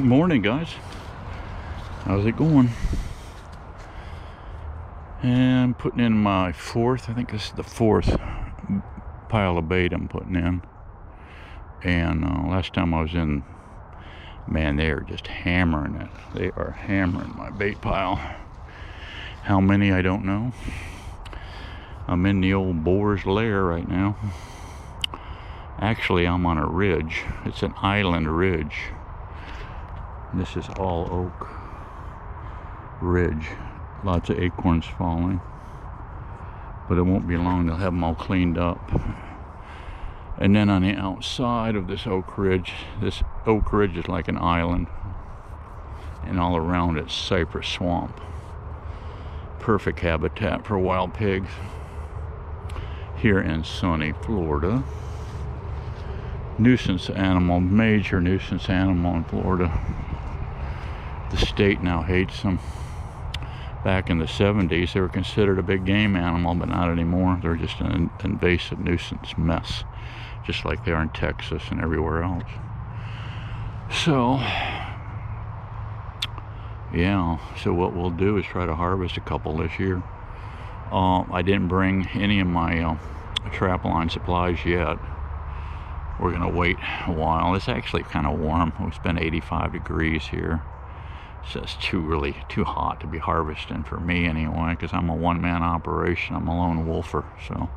Morning, guys. How's it going? And I'm putting in my fourth, I think this is the fourth pile of bait I'm putting in. And last time I was in, man, they are just hammering it. They are hammering my bait pile. How many, I don't know. I'm in the old boar's lair right now. Actually, I'm on a ridge. It's an island ridge. This is all oak ridge. Lots of acorns falling. But it won't be long, they'll have them all cleaned up. And then on the outside of this oak ridge is like an island. And all around it's cypress swamp. Perfect habitat for wild pigs. Here in sunny Florida. Nuisance animal, major nuisance animal in Florida. The state now hates them. Back in the 70s, they were considered a big game animal, but not anymore. They're just an invasive nuisance mess, just like they are in Texas and everywhere else. So, yeah, so what we'll do is try to harvest a couple this year. I didn't bring any of my trap line supplies yet. We're gonna wait a while. It's actually kind of warm. It's been 85 degrees here. So it's too hot to be harvesting for me anyway, because I'm a one-man operation. I'm a lone wolfer. So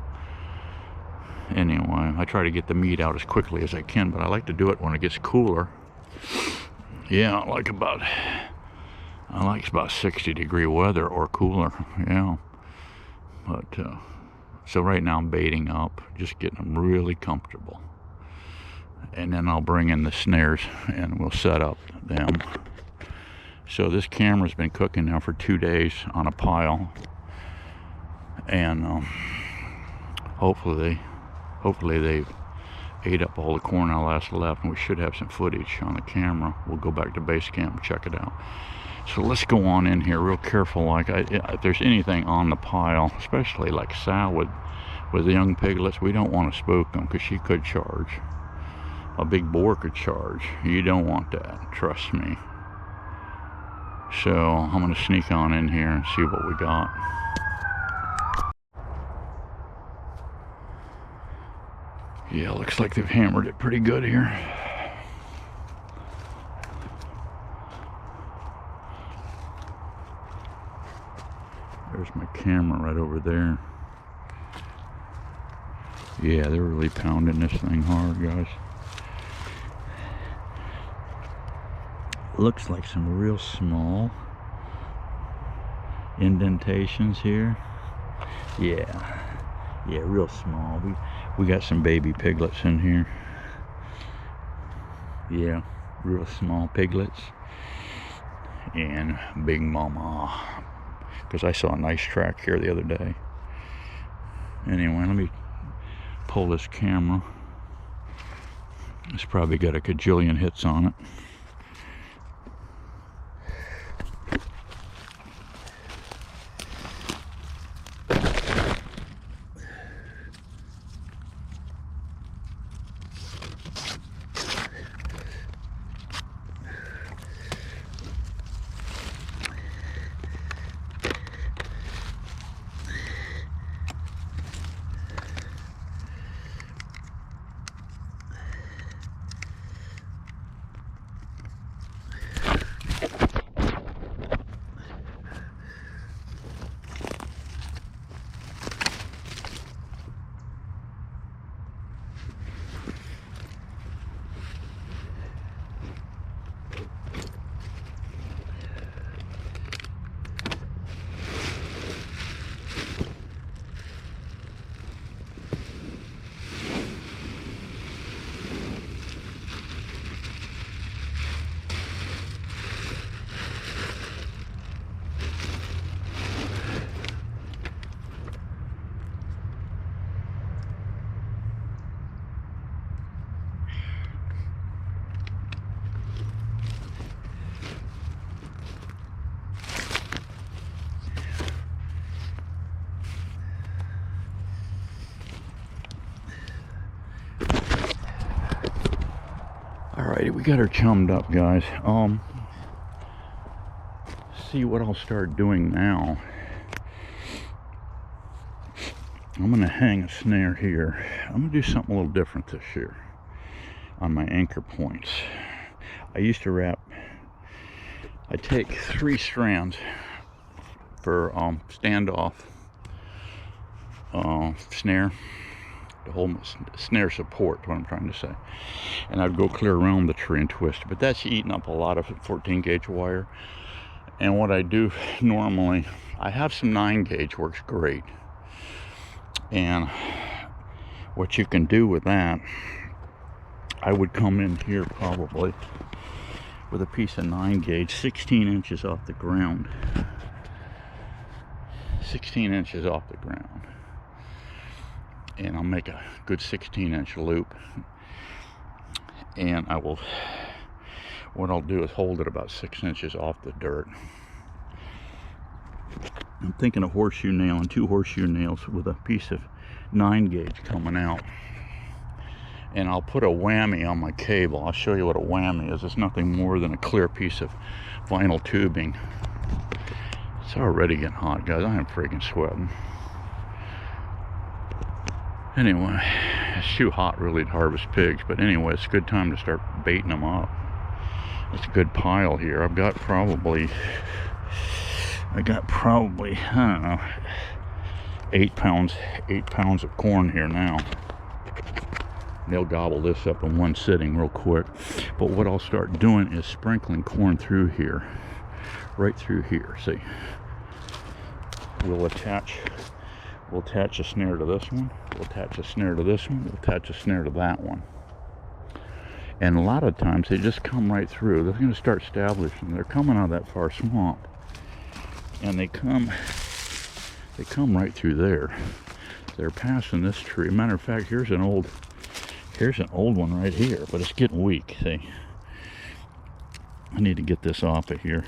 anyway, I try to get the meat out as quickly as I can, but I like to do it when it gets cooler. Yeah, I like about 60-degree weather or cooler. Yeah, but so right now I'm baiting up, just getting them really comfortable, and then I'll bring in the snares and we'll set up them. So this camera's been cooking now for 2 days on a pile, and hopefully they've ate up all the corn I left, and we should have some footage on the camera. We'll go back to base camp and check it out. So let's go on in here real careful. Like if there's anything on the pile, especially like Sal with the young piglets, we don't want to spook them because she could charge. A big boar could charge. You don't want that, trust me. So I'm going to sneak on in here and see what we got. Yeah, looks like they've hammered it pretty good here. There's my camera right over there. Yeah, they're really pounding this thing hard, guys. Looks like some real small indentations here. Yeah, real small. We got some baby piglets in here. Yeah, real small piglets and big mama, because I saw a nice track here the other day. Anyway, let me pull this camera. It's probably got a gajillion hits on it. got her chummed up, guys. See what I'll start doing now. I'm gonna hang a snare here. I'm gonna do something a little different this year on my anchor points. I used to wrap, I take 3 strands for standoff snare, the whole snare support, what I'm trying to say, and I'd go clear around the tree and twist it, but that's eating up a lot of 14 gauge wire. And what I do normally, I have some 9 gauge, works great. And what you can do with that, I would come in here probably with a piece of 9 gauge, 16 inches off the ground. 16 inches off the ground. And I'll make a good 16-inch loop. And what I'll do is hold it about 6 inches off the dirt. I'm thinking a horseshoe nail and 2 horseshoe nails with a piece of 9 gauge coming out. And I'll put a whammy on my cable. I'll show you what a whammy is. It's nothing more than a clear piece of vinyl tubing. It's already getting hot, guys. I am freaking sweating. Anyway, it's too hot really to harvest pigs, but anyway, it's a good time to start baiting them up. It's a good pile here. I've got probably, I don't know, 8 pounds of corn here now. They'll gobble this up in one sitting real quick. But what I'll start doing is sprinkling corn through here, right through here. See, we'll attach a snare to this one, we'll attach a snare to this one, we'll attach a snare to that one. And a lot of times they just come right through. They're going to start establishing. They're coming out of that far swamp, and they come right through there. They're passing this tree. Matter of fact, here's an old one right here, but it's getting weak. See, I need to get this off of here.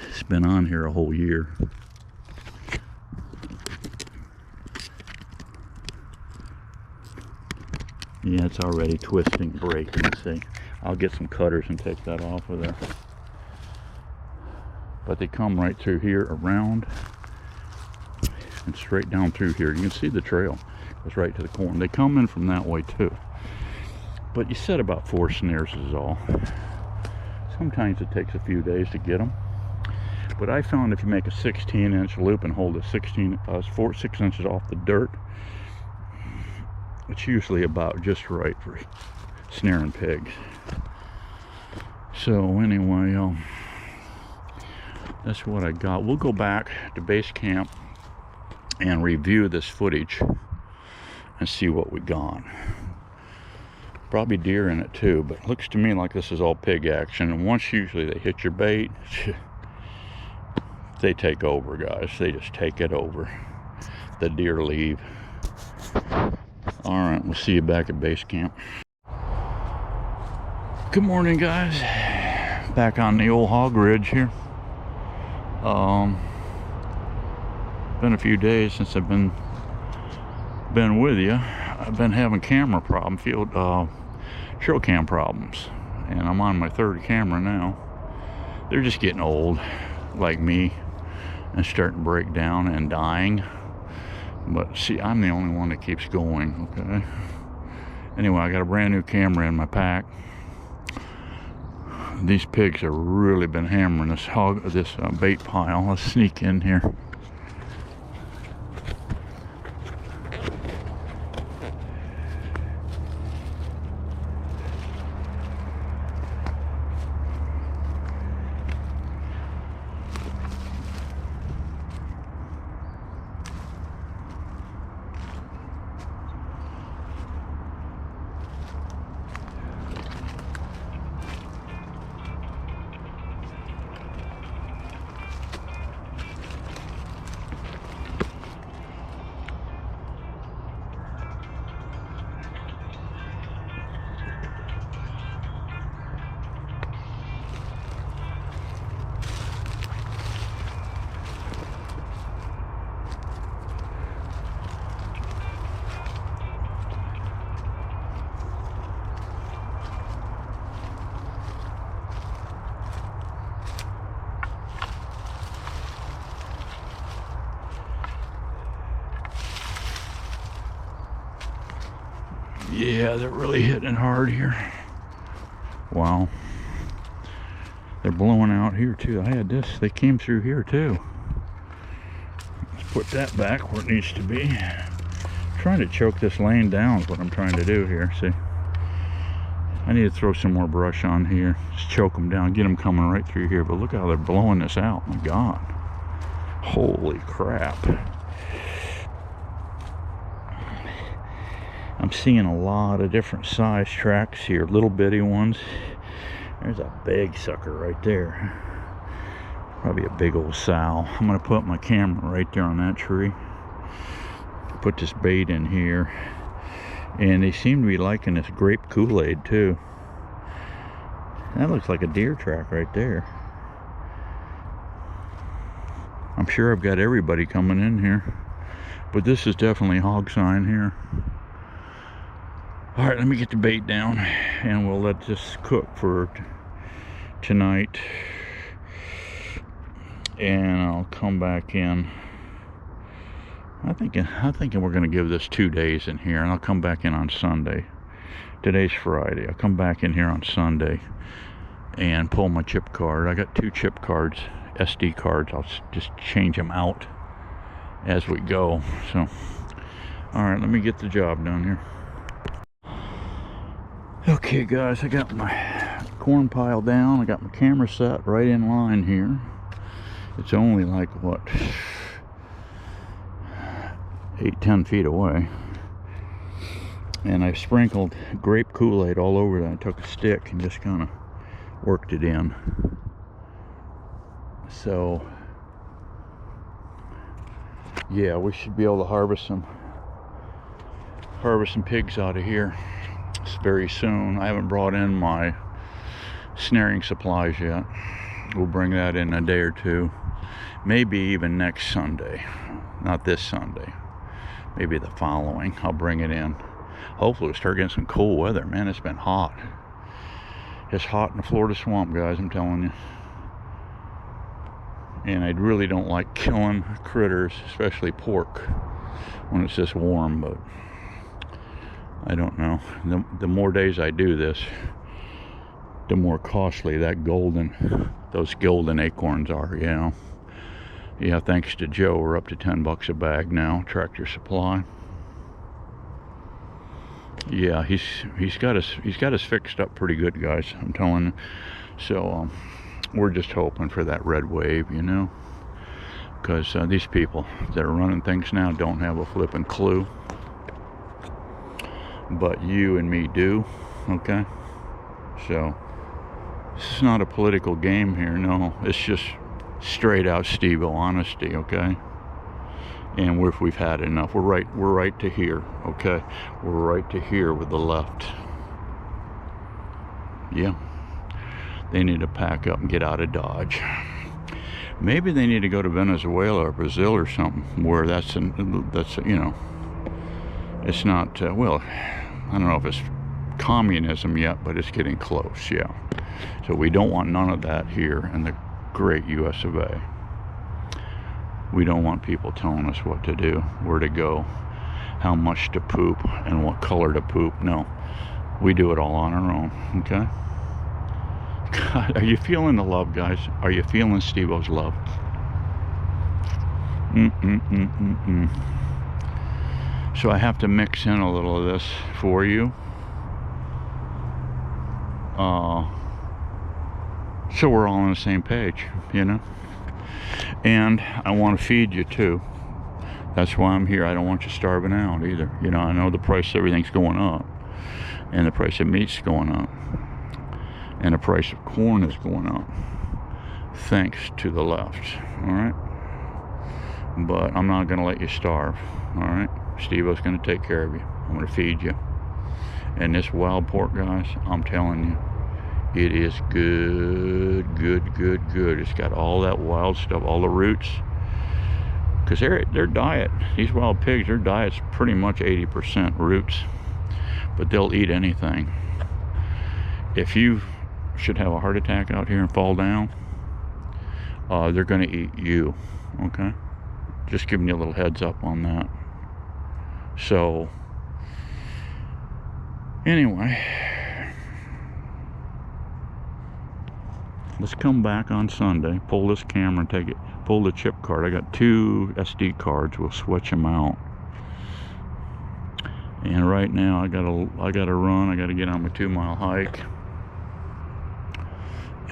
It's been on here a whole year. Yeah, it's already twisting, breaking. See, I'll get some cutters and take that off of there. But they come right through here, around, and straight down through here. You can see the trail goes right to the corn. They come in from that way too. But you set about 4 snares is all. Sometimes it takes a few days to get them. But I found if you make a 16-inch loop and hold it 6 inches off the dirt, it's usually about just right for snaring pigs. So anyway, that's what I got. We'll go back to base camp and review this footage and see what we got. Probably deer in it too, but it looks to me like this is all pig action. And once usually they hit your bait, they take over, guys. They just take it over. The deer leave. All right, we'll see you back at base camp. Good morning, guys. Back on the old hog ridge here. Been a few days since I've been with you. I've been having camera problems, trail cam problems, and I'm on my 3rd camera now. They're just getting old, like me, and starting to break down and dying. But see, I'm the only one that keeps going. Okay. Anyway, I got a brand new camera in my pack. These pigs have really been hammering this bait pile. Let's sneak in here. Yeah, they're really hitting hard here. Wow. They're blowing out here too. I had this, they came through here too. Let's put that back where it needs to be. Trying to choke this lane down is what I'm trying to do here. See, I need to throw some more brush on here. Just choke them down, get them coming right through here. But look how they're blowing this out. My God. Holy crap. I'm seeing a lot of different size tracks here, little bitty ones. There's a big sucker right there. Probably a big old sow. I'm gonna put my camera right there on that tree. Put this bait in here. And they seem to be liking this grape Kool-Aid too. That looks like a deer track right there. I'm sure I've got everybody coming in here. But this is definitely hog sign here. Alright, let me get the bait down and we'll let this cook for tonight. And I'll come back in. I'm thinking we're going to give this 2 days in here, and I'll come back in on Sunday. Today's Friday. I'll come back in here on Sunday and pull my chip card. I got 2 chip cards, SD cards. I'll just change them out as we go. So, alright, let me get the job done here. Okay guys, I got my corn pile down. I got my camera set right in line here. It's only like, what, 8-10 feet away. And I sprinkled grape Kool-Aid all over that. I took a stick and just kind of worked it in. So, yeah, we should be able to harvest some pigs out of here very soon. I haven't brought in my snaring supplies yet. We'll bring that in a day or two. Maybe even next Sunday. Not this Sunday. Maybe the following. I'll bring it in. Hopefully we'll start getting some cool weather. Man, it's been hot. It's hot in the Florida swamp, guys, I'm telling you. And I really don't like killing critters, especially pork, when it's this warm, but I don't know. The more days I do this, the more costly those golden acorns are, you know. Yeah, thanks to Joe, we're up to $10 a bag now, Tractor Supply. Yeah, he's got us fixed up pretty good, guys, I'm telling you. So we're just hoping for that red wave, you know, because these people that are running things now don't have a flipping clue. But you and me do, okay? So it's not a political game here, no. It's just straight out Steveo honesty, okay? And we've had enough. We're right to here, okay? We're right to here with the left. Yeah. They need to pack up and get out of Dodge. Maybe they need to go to Venezuela or Brazil or something where that's you know, it's not well, I don't know if it's communism yet, but it's getting close, yeah. So we don't want none of that here in the great US of A. We don't want people telling us what to do, where to go, how much to poop, and what color to poop. No, we do it all on our own, okay? God, are you feeling the love, guys? Are you feeling Steveo's love? So I have to mix in a little of this for you. So we're all on the same page, you know? And I want to feed you too. That's why I'm here. I don't want you starving out either. You know, I know the price of everything's going up. And the price of meat's going up. And the price of corn is going up. Thanks to the left. Alright? But I'm not going to let you starve. Alright? Steveo's going to take care of you. I'm going to feed you. And this wild pork, guys, I'm telling you, it is good. It's got all that wild stuff, all the roots. Because their diet, these wild pigs, their diet's pretty much 80% roots. But they'll eat anything. If you should have a heart attack out here and fall down, they're going to eat you. Okay? Just giving you a little heads up on that. So, Anyway, let's come back on Sunday, pull this camera and take it, pull the chip card. I got 2 SD cards, we'll switch them out. And right now I gotta run, I gotta get on my 2-mile hike.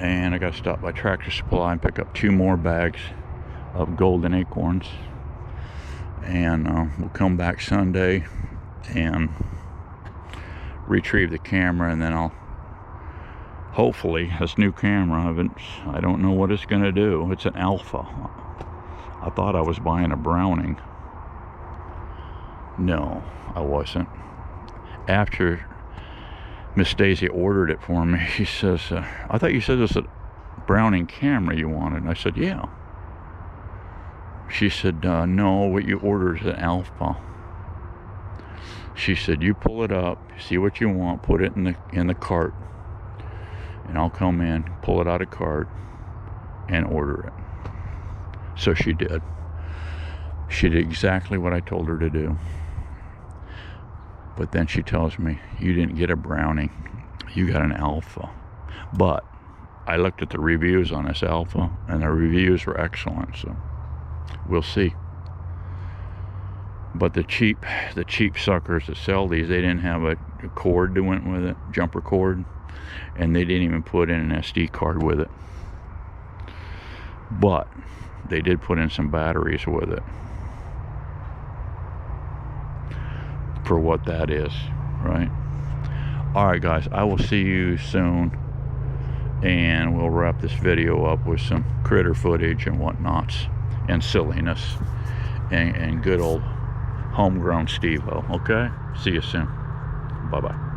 And I gotta stop by Tractor Supply and pick up 2 more bags of golden acorns. And we'll come back Sunday and retrieve the camera, and then I'll hopefully, this new camera, I don't know what it's gonna do. It's an Alpha. I thought I was buying a Browning. No, I wasn't. After Miss Daisy ordered it for me, she says, I thought you said it was a Browning camera you wanted. I said, yeah. She said, no, what you ordered is an Alpha. She said, you pull it up, see what you want, put it in the cart, and I'll come in, pull it out of cart, and order it. So she did. She did exactly what I told her to do. But then she tells me, you didn't get a Browning, you got an Alpha. But I looked at the reviews on this Alpha, and the reviews were excellent, so we'll see. But the cheap suckers that sell these, they didn't have a cord that went with it, jumper cord, and they didn't even put in an SD card with it. But they did put in some batteries with it, for what that is, right? Alright guys, I will see you soon, and we'll wrap this video up with some critter footage and whatnots, and silliness, and good old homegrown Steveo. Okay? See you soon. Bye-bye.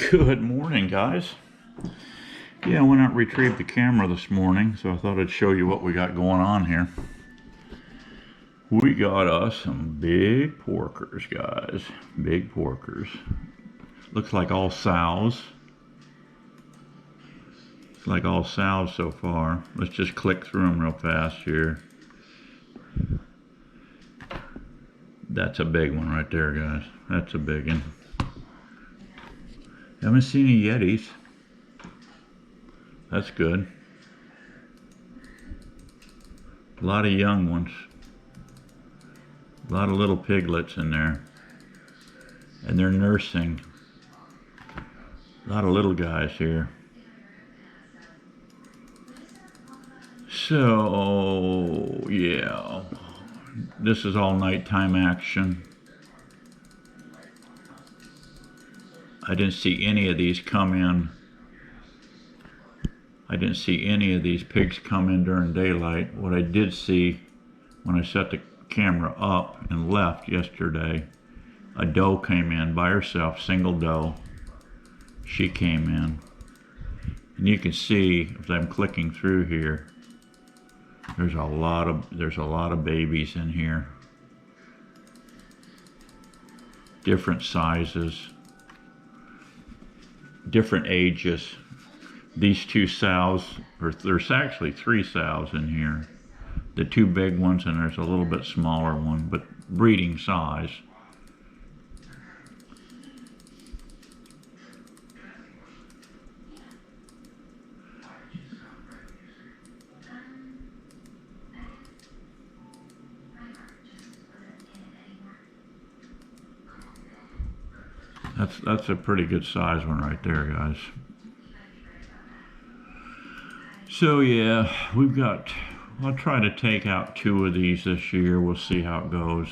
Good morning, guys. Yeah, I went out and retrieved the camera this morning, so I thought I'd show you what we got going on here. We got us some big porkers, guys. Big porkers. Looks like all sows. It's like all sows so far. Let's just click through them real fast here. That's a big one right there, guys. That's a big one. Haven't seen any Yetis. That's good. A lot of young ones. A lot of little piglets in there. And they're nursing. A lot of little guys here. So, yeah. This is all nighttime action. I didn't see any of these come in. I didn't see any of these pigs come in during daylight. What I did see when I set the camera up and left yesterday, a doe came in by herself, single doe. She came in. And you can see, if I'm clicking through here, there's a lot of babies in here. Different sizes. Different ages. These two sows, or there's actually 3 sows in here. The 2 big ones, and there's a little bit smaller one, but breeding size. That's a pretty good size one right there, guys. So yeah, I'll try to take out 2 of these this year. We'll see how it goes.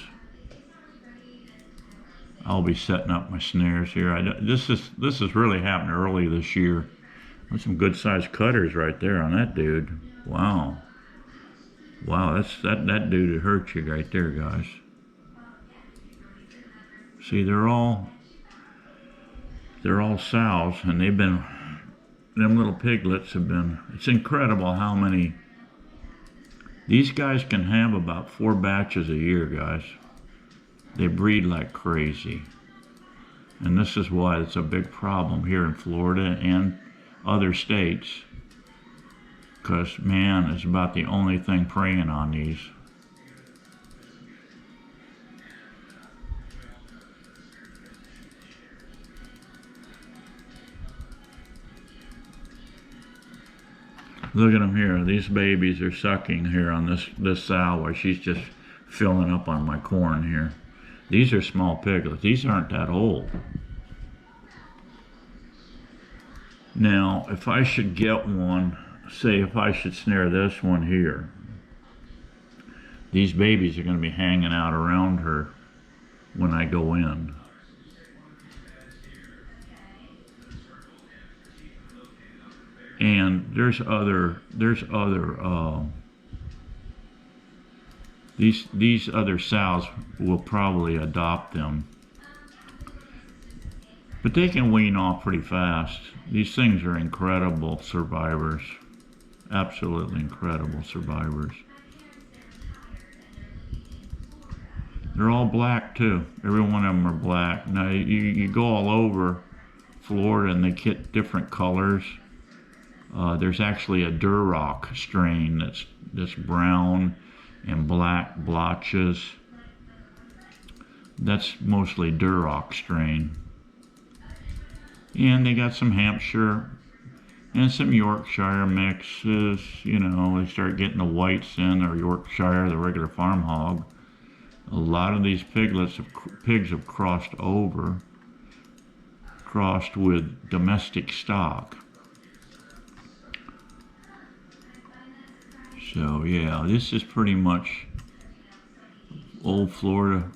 I'll be setting up my snares here. This is really happening early this year. That's some good sized cutters right there on that dude. Wow. Wow, that dude would hurt you right there, guys. See, they're all sows, and them little piglets have been, it's incredible how many, these guys can have about 4 batches a year, guys. They breed like crazy. And this is why it's a big problem here in Florida and other states. Because man is about the only thing preying on these. Look at them here. These babies are sucking here on this sow while she's just filling up on my corn here. These are small piglets. These aren't that old. Now, if I should get one, say if I should snare this one here, these babies are going to be hanging out around her when I go in. And these other sows will probably adopt them. But they can wean off pretty fast. These things are incredible survivors. Absolutely incredible survivors. They're all black too. Every one of them are black. Now you go all over Florida and they get different colors. There's actually a Duroc strain that's brown and black blotches. That's mostly Duroc strain. And they got some Hampshire and some Yorkshire mixes. You know, they start getting the whites in, or Yorkshire, the regular farm hog. A lot of these pigs have crossed with domestic stock. So yeah, this is pretty much old Florida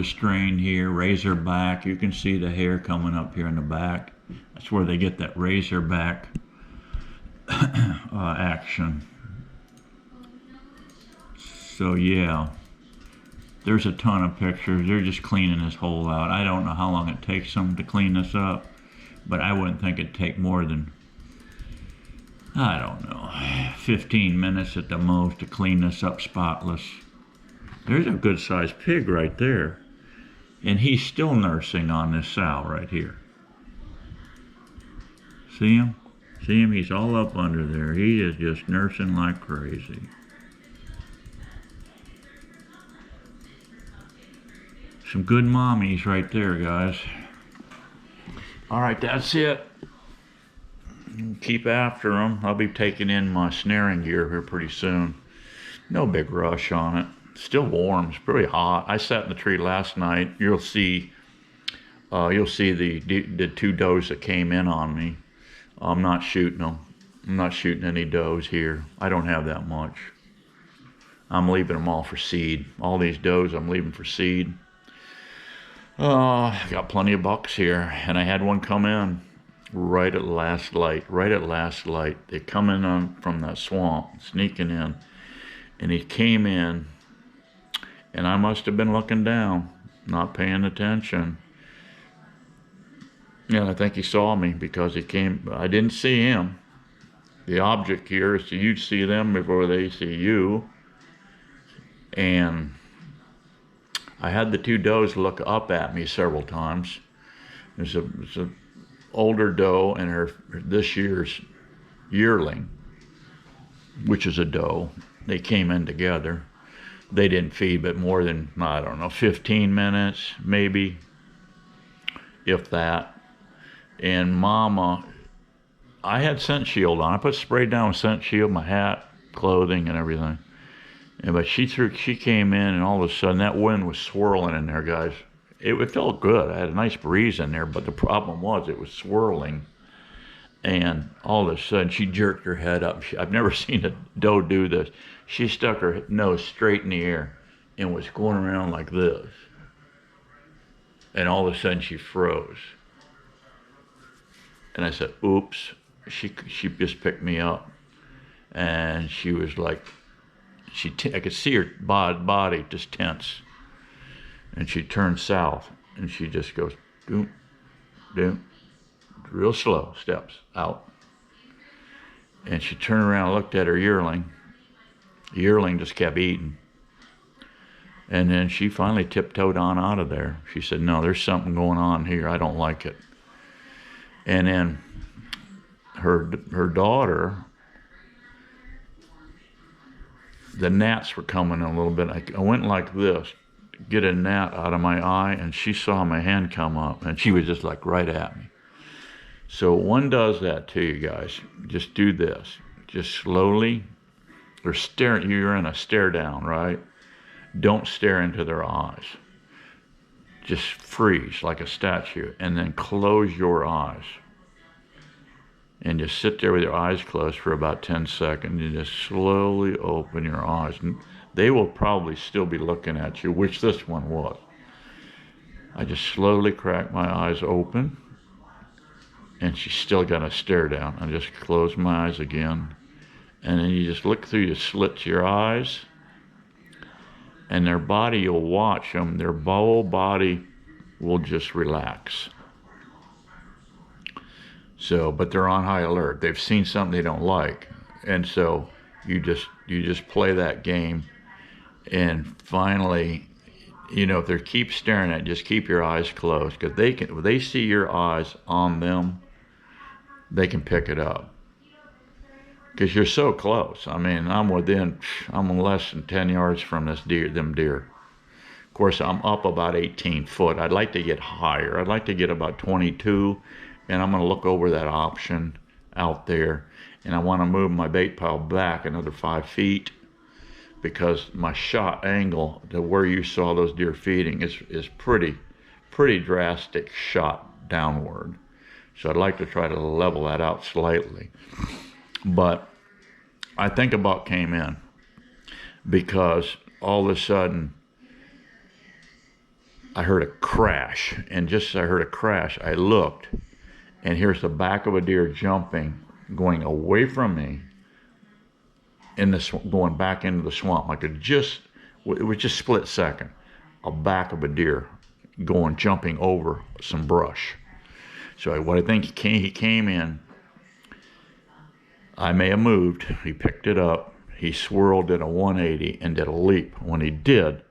strain here, razorback. You can see the hair coming up here in the back. That's where they get that razorback action. So yeah, There's a ton of pictures. They're just cleaning this hole out. I don't know how long it takes them to clean this up, but I wouldn't think it'd take more than, I don't know, 15 minutes at the most to clean this up spotless. There's a good sized pig right there. And he's still nursing on this sow right here. See him? See him? He's all up under there. He is just nursing like crazy. Some good mommies right there, guys. All right, that's it. Keep after them. I'll be taking in my snaring gear here pretty soon. No big rush on it. Still warm. It's pretty hot. I sat in the tree last night. You'll see the two does that came in on me. I'm not shooting them. I'm not shooting any does here. I don't have that much. I'm leaving them all for seed. All these does I'm leaving for seed. I got plenty of bucks here, and I had one come in right at last light. Right at last light. They come in from that swamp, sneaking in, and he came in, and I must have been looking down, not paying attention. And I think he saw me because he came. I didn't see him. The object here is that you see them before they see you. And I had the two does look up at me several times. There's a older doe and this year's yearling, which is a doe. They came in together. They didn't feed but more than, I don't know, 15 minutes, maybe, if that. And Mama, I had scent shield on. I put sprayed down with scent shield, my hat, clothing, and everything. But she came in, and all of a sudden that wind was swirling in there, guys. It felt good. I had a nice breeze in there, but the problem was it was swirling. And all of a sudden she jerked her head up. I've never seen a doe do this. She stuck her nose straight in the air and was going around like this. And all of a sudden she froze. And I said, oops. She just picked me up. And she was like, I could see her body just tense. And she turned south. And she just goes, doom, doom, real slow steps out. And she turned around and looked at her yearling. The yearling just kept eating. And then she finally tiptoed on out of there. She said, no, there's something going on here. I don't like it. And then her daughter, the gnats were coming a little bit. I went like this, get a gnat out of my eye, and she saw my hand come up, and she was just like right at me. So one does that to you guys. Just do this. Just slowly, or staring. You're in a stare down, right? Don't stare into their eyes. Just freeze like a statue, and then close your eyes. And just sit there with your eyes closed for about 10 seconds, and just slowly open your eyes. And they will probably still be looking at you, which this one was. I just slowly cracked my eyes open, and she's still got a stare down. I just close my eyes again, and then you just look through the slits of your eyes, and their body, you'll watch them, their whole body will just relax. So, but they're on high alert. They've seen something they don't like, and so you just play that game, and finally, if they keep staring at you, just keep your eyes closed, because if they see your eyes on them, they can pick it up. Because you're so close. I mean, I'm less than 10 yards from them deer. Of course, I'm up about 18 foot. I'd like to get higher. I'd like to get about 22, and I'm going to look over that option out there, and I want to move my bait pile back another 5 feet, because my shot angle to where you saw those deer feeding is pretty drastic shot downward. So I'd like to try to level that out slightly. But I think a buck came in, because all of a sudden I heard a crash, and just as I heard a crash, I looked, and here's the back of a deer jumping, going away from me, going back into the swamp. It was just split second. a back of a deer jumping over some brush. So what I think he came in, I may have moved, he picked it up, he swirled at a 180 and did a leap. When he did,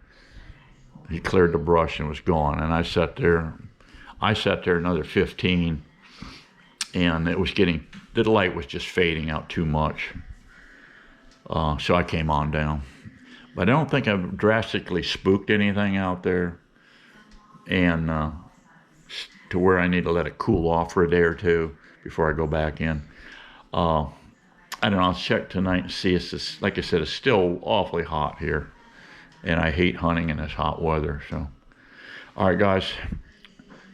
he cleared the brush and was gone. And I sat there another 15, and the light was just fading out too much. So I came on down. But I don't think I've drastically spooked anything out there, and to where I need to let it cool off for a day or two before I go back in. I don't know, I'll check tonight and see. It's just, like I said, it's still awfully hot here, and I hate hunting in this hot weather. So, all right, guys,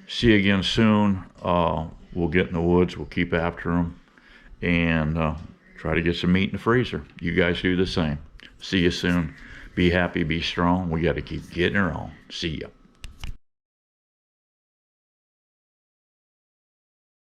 see you again soon. We'll get in the woods, we'll keep after them, and try to get some meat in the freezer. You guys do the same. See you soon. Be happy, be strong. We got to keep getting her on. See ya.